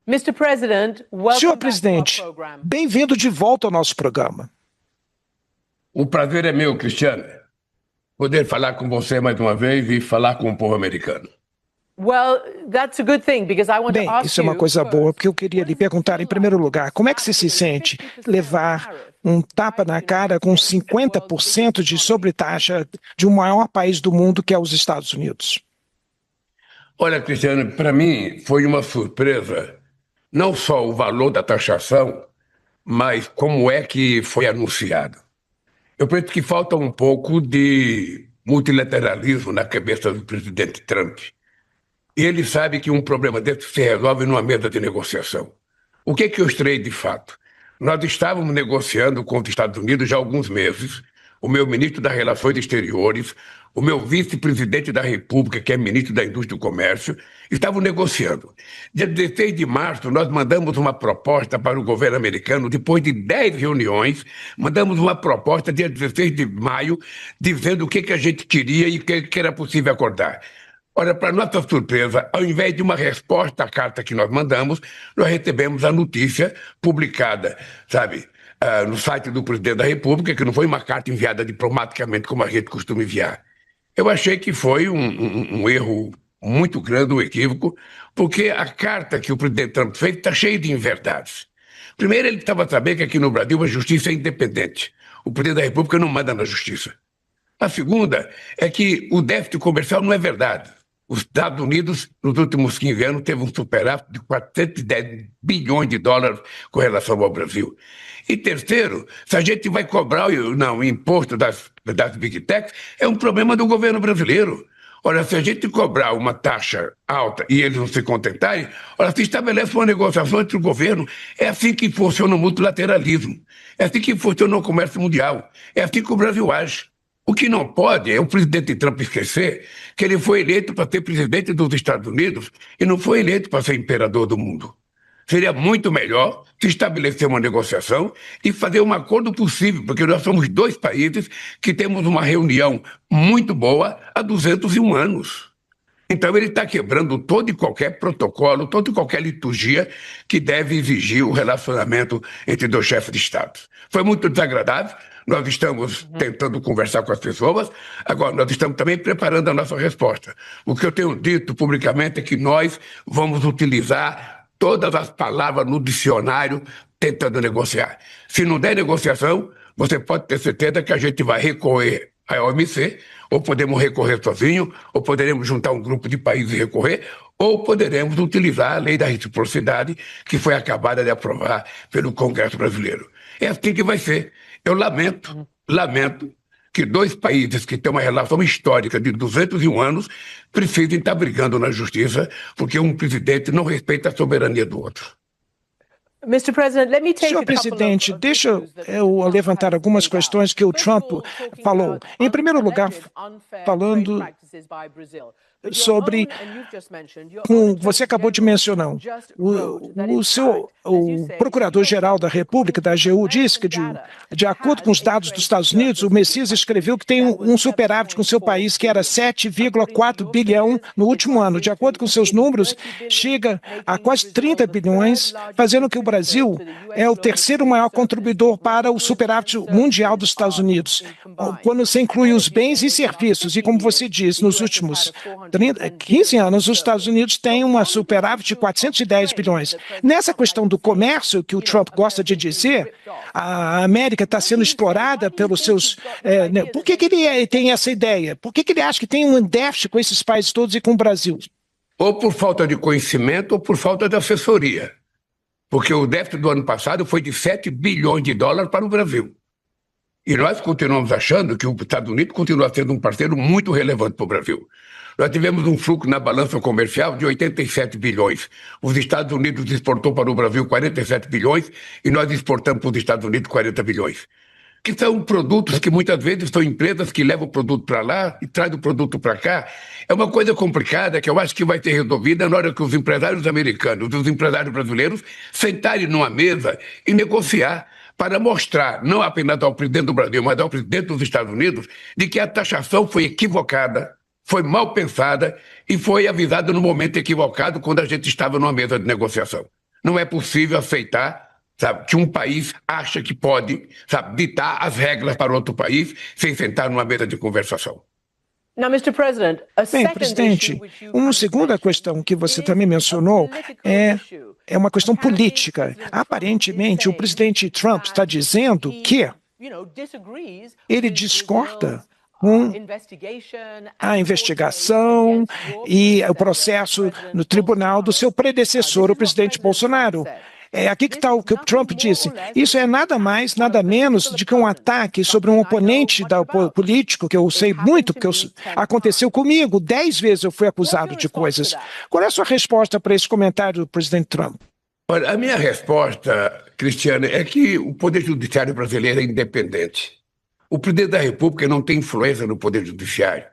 Mr. President, Senhor presidente, bem-vindo de volta ao nosso programa. O prazer é meu, Cristiano, poder falar com você mais uma vez e falar com o povo americano. Bem, isso é uma coisa boa, porque eu queria lhe perguntar, em primeiro lugar, como é que você se sente levar um tapa na cara com 50% de sobretaxa de um maior país do mundo, que é os Estados Unidos? Olha, Cristiano, para mim foi uma surpresa, não só o valor da taxação, mas como é que foi anunciado. Eu penso que falta um pouco de multilateralismo na cabeça do presidente Trump. E ele sabe que um problema desse se resolve numa mesa de negociação. O que é que eu estranhei de fato? Nós estávamos negociando com os Estados Unidos já há alguns meses, o meu ministro das Relações Exteriores, o meu vice-presidente da República, que é ministro da Indústria e do Comércio, estavam negociando. Dia 16 de março, nós mandamos uma proposta para o governo americano, depois de 10 reuniões, mandamos uma proposta dia 16 de maio, dizendo o que a gente queria e o que era possível acordar. Ora, para nossa surpresa, ao invés de uma resposta à carta que nós mandamos, nós recebemos a notícia publicada, no site do presidente da República, que não foi uma carta enviada diplomaticamente como a gente costuma enviar. Eu achei que foi um erro muito grande, um equívoco, porque a carta que o presidente Trump fez está cheia de inverdades. Primeiro, ele estava sabendo que aqui no Brasil a justiça é independente. O presidente da República não manda na justiça. A segunda é que o déficit comercial não é verdade. Os Estados Unidos, nos últimos 15 anos, teve um superávit de 410 bilhões de dólares com relação ao Brasil. E terceiro, se a gente vai cobrar o imposto das Big Techs, é um problema do governo brasileiro. Olha, se a gente cobrar uma taxa alta e eles não se contentarem, olha, se estabelece uma negociação entre o governo. É assim que funciona o multilateralismo. É assim que funciona o comércio mundial. É assim que o Brasil age. O que não pode é o presidente Trump esquecer que ele foi eleito para ser presidente dos Estados Unidos e não foi eleito para ser imperador do mundo. Seria muito melhor se estabelecer uma negociação e fazer um acordo possível, porque nós somos dois países que temos uma reunião muito boa há 201 anos. Então ele está quebrando todo e qualquer protocolo, toda e qualquer liturgia que deve exigir o relacionamento entre dois chefes de Estado. Foi muito desagradável. Nós estamos tentando conversar com as pessoas, agora nós estamos também preparando a nossa resposta. O que eu tenho dito publicamente é que nós vamos utilizar todas as palavras no dicionário tentando negociar. Se não der negociação, você pode ter certeza que a gente vai recorrer à OMC, ou podemos recorrer sozinho, ou poderemos juntar um grupo de países e recorrer, ou poderemos utilizar a lei da reciprocidade que foi acabada de aprovar pelo Congresso brasileiro. É assim que vai ser. Eu lamento que dois países que têm uma relação histórica de 201 anos precisem estar brigando na justiça porque um presidente não respeita a soberania do outro. Senhor presidente, deixa eu levantar algumas questões que o Trump falou. Em primeiro lugar, falando sobre, você acabou de mencionar, o procurador-geral da República, da AGU, disse que, de acordo com os dados dos Estados Unidos, o Messias escreveu que tem um superávit com seu país, que era 7,4 bilhão no último ano. De acordo com seus números, chega a quase 30 bilhões, fazendo que o Brasil é o terceiro maior contribuidor para o superávit mundial dos Estados Unidos, quando você inclui os bens e serviços. E como você diz, nos últimos 15 anos, os Estados Unidos têm uma superávit de 410 bilhões. Nessa questão do comércio, que o Trump gosta de dizer, a América está sendo explorada pelos seus... Por que ele tem essa ideia? Por que ele acha que tem um déficit com esses países todos e com o Brasil? Ou por falta de conhecimento ou por falta de assessoria. Porque o déficit do ano passado foi de 7 bilhões de dólares para o Brasil. E nós continuamos achando que os Estados Unidos continua sendo um parceiro muito relevante para o Brasil. Nós tivemos um fluxo na balança comercial de 87 bilhões. Os Estados Unidos exportou para o Brasil 47 bilhões e nós exportamos para os Estados Unidos 40 bilhões. Que são produtos que muitas vezes são empresas que levam o produto para lá e trazem o produto para cá. É uma coisa complicada que eu acho que vai ser resolvida na hora que os empresários americanos e os empresários brasileiros sentarem numa mesa e negociar para mostrar, não apenas ao presidente do Brasil, mas ao presidente dos Estados Unidos, de que a taxação foi equivocada, foi mal pensada e foi avisada no momento equivocado quando a gente estava numa mesa de negociação. Não é possível aceitar, sabe, que um país acha que pode, sabe, ditar as regras para outro país sem sentar numa mesa de conversação. Bem, presidente, uma segunda questão que você também mencionou é uma questão política. Aparentemente, o presidente Trump está dizendo que ele discorda com a investigação e o processo no tribunal do seu predecessor, o presidente Bolsonaro. Aqui que está o que o Trump disse. Isso é nada mais, nada menos do que um ataque sobre um oponente político, que eu sei muito, porque aconteceu comigo. 10 vezes eu fui acusado de coisas. Qual é a sua resposta para esse comentário do presidente Trump? Olha, a minha resposta, Cristiane, é que o Poder Judiciário brasileiro é independente. O presidente da República não tem influência no Poder Judiciário.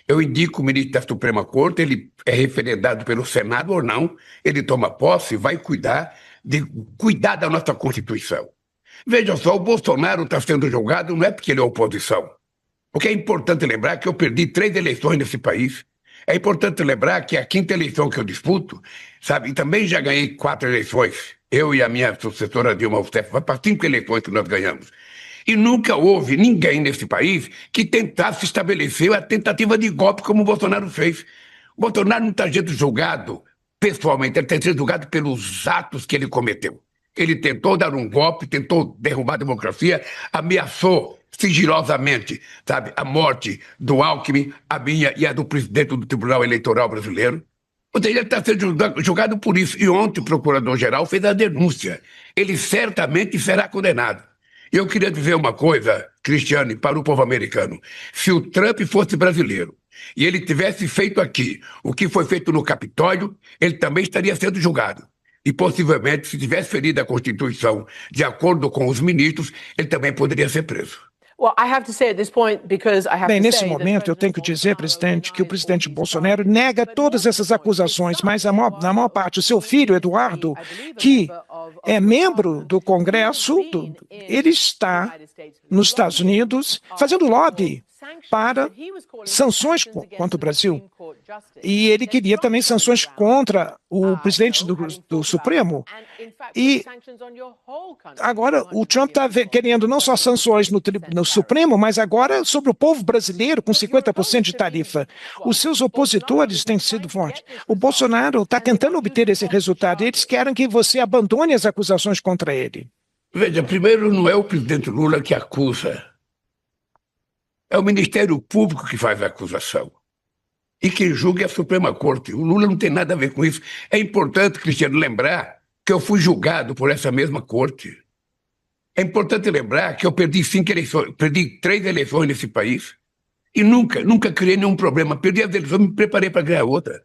Eu indico o ministro da Suprema Corte, ele é referendado pelo Senado ou não, ele toma posse e vai cuidar da nossa Constituição. Veja só, o Bolsonaro está sendo julgado não é porque ele é oposição. Porque é importante lembrar que eu perdi 3 eleições nesse país. É importante lembrar que a 5ª eleição que eu disputo, sabe, e também já ganhei 4 eleições. Eu e a minha sucessora Dilma Rousseff, vai para 5 eleições que nós ganhamos. E nunca houve ninguém nesse país que tentasse estabelecer a tentativa de golpe como o Bolsonaro fez. O Bolsonaro não está sendo julgado pessoalmente, ele está sendo julgado pelos atos que ele cometeu. Ele tentou dar um golpe, tentou derrubar a democracia, ameaçou sigilosamente, sabe, a morte do Alckmin, a minha e a do presidente do Tribunal Eleitoral Brasileiro. Ou seja, ele está sendo julgado por isso. E ontem o procurador-geral fez a denúncia. Ele certamente será condenado. Eu queria dizer uma coisa, Cristiane, para o povo americano. Se o Trump fosse brasileiro e ele tivesse feito aqui o que foi feito no Capitólio, ele também estaria sendo julgado. E possivelmente, se tivesse ferido a Constituição de acordo com os ministros, ele também poderia ser preso. Bem, nesse momento eu tenho que dizer, presidente, que o presidente Bolsonaro nega todas essas acusações, mas na maior parte o seu filho, Eduardo, que é membro do Congresso, ele está nos Estados Unidos fazendo lobby para sanções contra o Brasil. E ele queria também sanções contra o presidente do Supremo. E agora o Trump está querendo não só sanções no Supremo, mas agora sobre o povo brasileiro com 50% de tarifa. Os seus opositores têm sido fortes. O Bolsonaro está tentando obter esse resultado. Eles querem que você abandone as acusações contra ele. Veja, primeiro não é o presidente Lula que acusa. É o Ministério Público que faz a acusação. E quem julga é a Suprema Corte. O Lula não tem nada a ver com isso. É importante, Cristiano, lembrar que eu fui julgado por essa mesma corte. É importante lembrar que eu perdi 5 eleições, perdi 3 eleições nesse país e nunca criei nenhum problema. Perdi as eleições, me preparei para ganhar outra.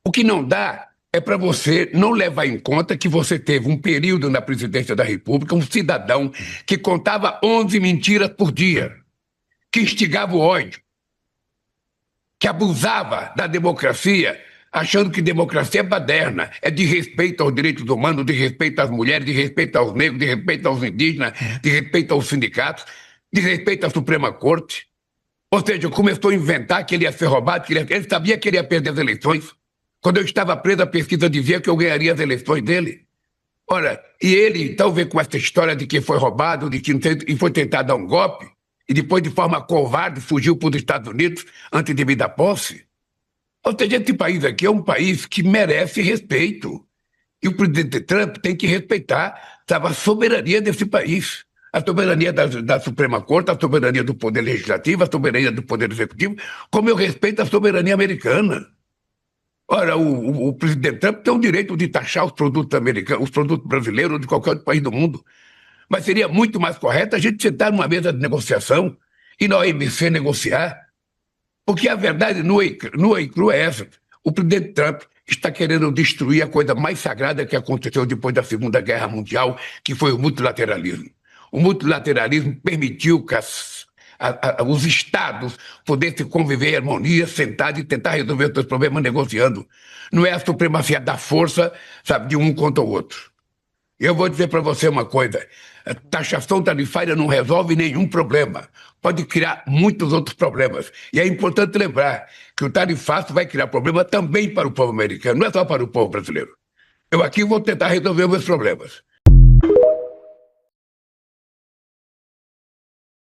O que não dá é para você não levar em conta que você teve um período na presidência da República, um cidadão que contava 11 mentiras por dia, que instigava o ódio, que abusava da democracia, achando que democracia é baderna, é de respeito aos direitos humanos, de respeito às mulheres, de respeito aos negros, de respeito aos indígenas, de respeito aos sindicatos, de respeito à Suprema Corte. Ou seja, começou a inventar que ele ia ser roubado, ele sabia que ele ia perder as eleições. Quando eu estava preso, a pesquisa dizia que eu ganharia as eleições dele. Ora, e ele, talvez com essa história de que foi roubado, de que e foi tentar dar um golpe, e depois, de forma covarde, fugiu para os Estados Unidos antes de me dar posse. Ou seja, esse país aqui é um país que merece respeito. E o presidente Trump tem que respeitar, sabe, a soberania desse país. A soberania da Suprema Corte, a soberania do Poder Legislativo, a soberania do Poder Executivo, como eu respeito a soberania americana. Ora, o presidente Trump tem o direito de taxar os produtos americanos, os produtos brasileiros ou de qualquer outro país do mundo. Mas seria muito mais correto a gente sentar numa mesa de negociação e na OMC negociar. Porque a verdade nua e crua é essa. O presidente Trump está querendo destruir a coisa mais sagrada que aconteceu depois da Segunda Guerra Mundial, que foi o multilateralismo. O multilateralismo permitiu que os estados pudessem conviver em harmonia, sentados e tentar resolver os seus problemas negociando. Não é a supremacia da força, sabe, de um contra o outro. Eu vou dizer para você uma coisa, a taxação tarifária não resolve nenhum problema, pode criar muitos outros problemas. E é importante lembrar que o tarifaço vai criar problema também para o povo americano, não é só para o povo brasileiro. Eu aqui vou tentar resolver meus problemas.